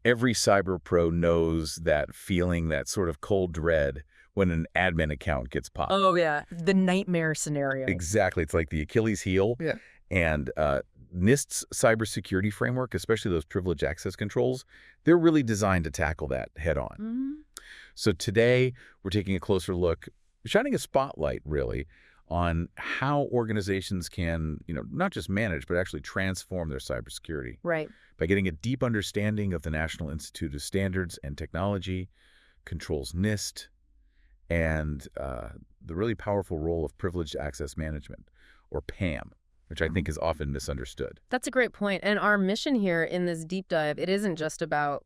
Every cyber pro knows that feeling, that sort of cold dread when an admin account gets popped. Oh, yeah. The nightmare scenario. Exactly. It's like the Achilles heel. Yeah. And NIST's cybersecurity framework, especially those privileged access controls, they're really designed to tackle that head on. Mm-hmm. So today, we're taking a closer look, shining a spotlight, really, on how organizations can, not just manage, but actually transform their cybersecurity. Right. By getting a deep understanding of the National Institute of Standards and Technology, controls NIST, and the really powerful role of privileged access management, or PAM, which I think is often misunderstood. That's a great point. And our mission here in this deep dive, it isn't just about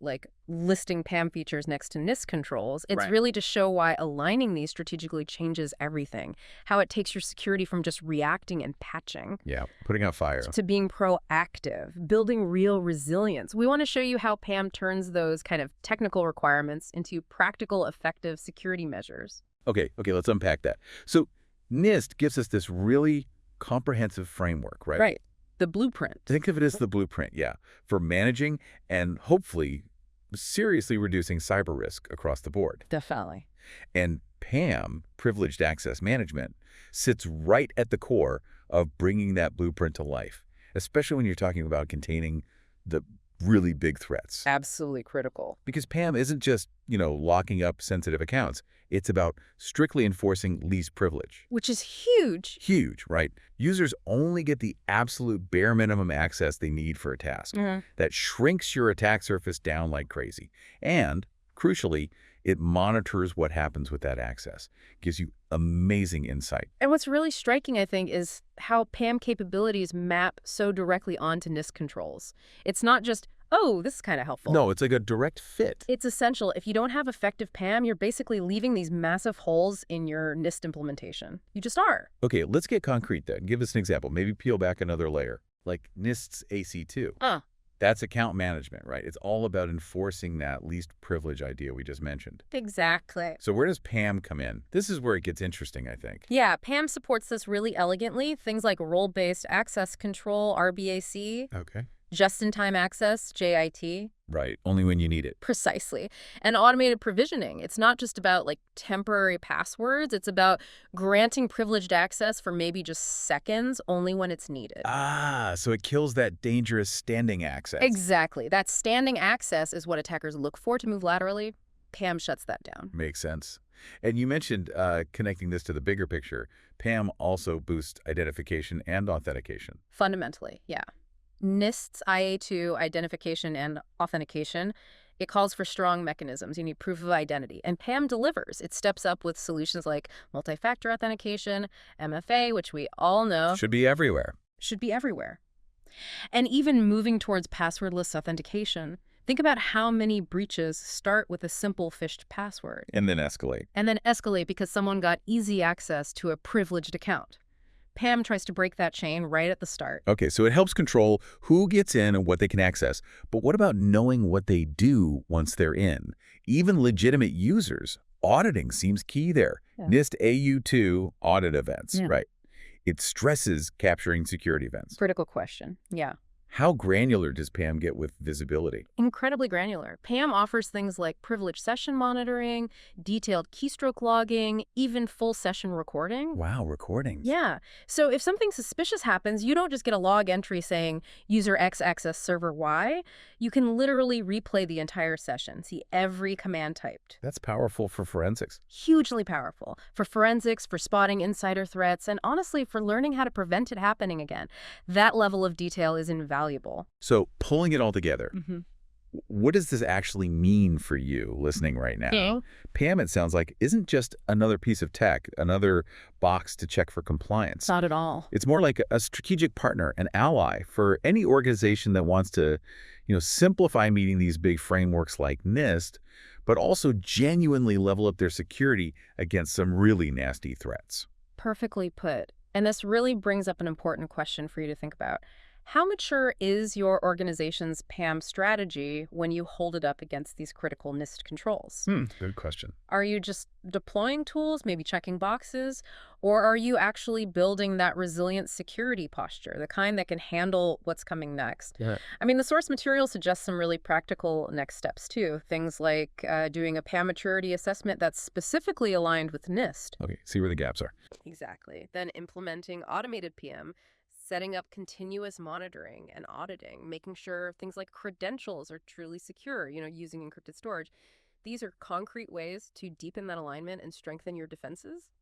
listing PAM features next to NIST controls. It's really to show why aligning these strategically changes everything. How it takes your security from just reacting and patching. Yeah, putting out fire. To being proactive, building real resilience. We want to show you how PAM turns those kind of technical requirements into practical, effective security measures. Okay, let's unpack that. So NIST gives us this really comprehensive framework, right? Right. The blueprint. Think of it as the blueprint, yeah, for managing and hopefully seriously reducing cyber risk across the board. Definitely. And PAM, Privileged Access Management, sits right at the core of bringing that blueprint to life, especially when you're talking about containing the really big threats. Absolutely critical. Because PAM isn't just, locking up sensitive accounts. It's about strictly enforcing least privilege. Which is huge. Huge, right? Users only get the absolute bare minimum access they need for a task. That shrinks your attack surface down like crazy. And, crucially, it monitors what happens with that access. Gives you amazing insight. And what's really striking, I think, is how PAM capabilities map so directly onto NIST controls. It's not just, oh, this is kind of helpful. No, it's like a direct fit. It's essential. If you don't have effective PAM, you're basically leaving these massive holes in your NIST implementation. You just are. Okay, let's get concrete then. Give us an example. Maybe peel back another layer, like NIST's AC2. That's account management, right? It's all about enforcing that least privilege idea we just mentioned. Exactly. So where does PAM come in? This is where it gets interesting, I think. Yeah, PAM supports this really elegantly. Things like role-based access control, RBAC. Okay. Just-in-time access, JIT. Right, only when you need it. Precisely. And automated provisioning. It's not just about temporary passwords. It's about granting privileged access for maybe just seconds, only when it's needed. So it kills that dangerous standing access. Exactly. That standing access is what attackers look for to move laterally. PAM shuts that down. Makes sense. And you mentioned connecting this to the bigger picture. PAM also boosts identification and authentication. Fundamentally, yeah. NIST's IA2 identification and authentication, it calls for strong mechanisms. You need proof of identity. And PAM delivers. It steps up with solutions like multi-factor authentication, MFA, which we all know. Should be everywhere. Should be everywhere. And even moving towards passwordless authentication, think about how many breaches start with a simple phished password. And then escalate. And then escalate because someone got easy access to a privileged account. PAM tries to break that chain right at the start. Okay, so it helps control who gets in and what they can access. But what about knowing what they do once they're in? Even legitimate users, auditing seems key there. Yeah. NIST AU2 audit events, right? It stresses capturing security events. Critical question, yeah. How granular does PAM get with visibility? Incredibly granular. PAM offers things like privileged session monitoring, detailed keystroke logging, even full session recording. Wow, recordings. Yeah. So if something suspicious happens, you don't just get a log entry saying user X access server Y. You can literally replay the entire session, see every command typed. That's powerful for forensics. Hugely powerful. For forensics, for spotting insider threats, and honestly, for learning how to prevent it happening again. That level of detail is invaluable. So pulling it all together, what does this actually mean for you listening right now? Yeah. PAM, it sounds like, isn't just another piece of tech, another box to check for compliance. Not at all. It's more like a strategic partner, an ally for any organization that wants to, simplify meeting these big frameworks like NIST, but also genuinely level up their security against some really nasty threats. Perfectly put. And this really brings up an important question for you to think about. How mature is your organization's PAM strategy when you hold it up against these critical NIST controls? Good question. Are you just deploying tools, maybe checking boxes, or are you actually building that resilient security posture, the kind that can handle what's coming next? Yeah. I mean, the source material suggests some really practical next steps, too. Things like doing a PAM maturity assessment that's specifically aligned with NIST. Okay, see where the gaps are. Exactly. Then implementing automated PM, setting up continuous monitoring and auditing, making sure things like credentials are truly secure, using encrypted storage. These are concrete ways to deepen that alignment and strengthen your defenses.